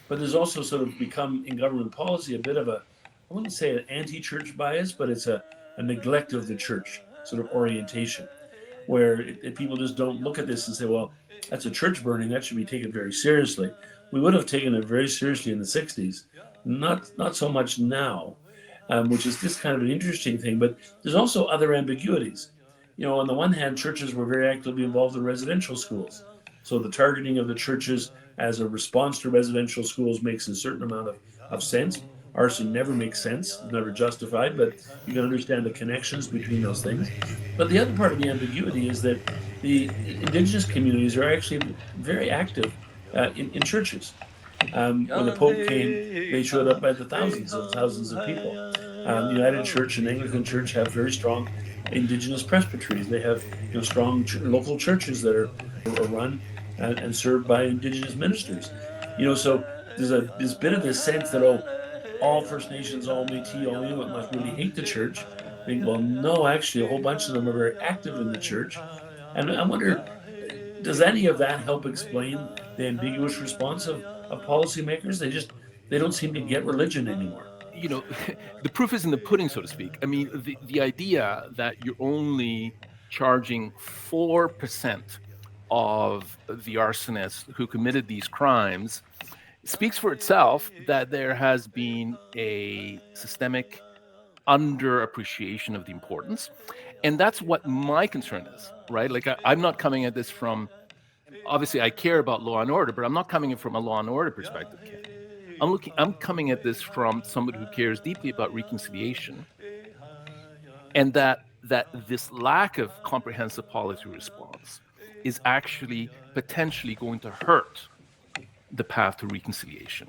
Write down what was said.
but there's also sort of become in government policy a bit of a, I wouldn't say an anti-church bias, but it's a neglect of the church sort of orientation, where people just don't look at this and say, well, that's a church burning, that should be taken very seriously. We would have taken it very seriously in the 60s, not so much now, which is just kind of an interesting thing. But there's also other ambiguities. On the one hand, churches were very actively involved in residential schools. So the targeting of the churches as a response to residential schools makes a certain amount of sense. Arson never makes sense, never justified, but you can understand the connections between those things. But the other part of the ambiguity is that the indigenous communities are actually very active in churches. When the Pope came, they showed up by the thousands of people. The United Church and Anglican Church have very strong indigenous presbyteries. They have strong local churches that are run and served by indigenous ministers. So there's been of this sense that all First Nations, all Métis, all Inuit must really hate the church. I think, well, no, actually, a whole bunch of them are very active in the church, and I wonder, does any of that help explain the ambiguous response of policymakers? They don't seem to get religion anymore. You know, the proof is in the pudding, so to speak. I mean, the idea that you're only charging 4% of the arsonists who committed these crimes speaks for itself, that there has been a systemic underappreciation of the importance. And that's what my concern is, right? Like, I'm not coming at this from, obviously, I care about law and order, but I'm not coming in from a law and order perspective, Ken. I'm coming at this from somebody who cares deeply about reconciliation, and that this lack of comprehensive policy response is actually potentially going to hurt the path to reconciliation.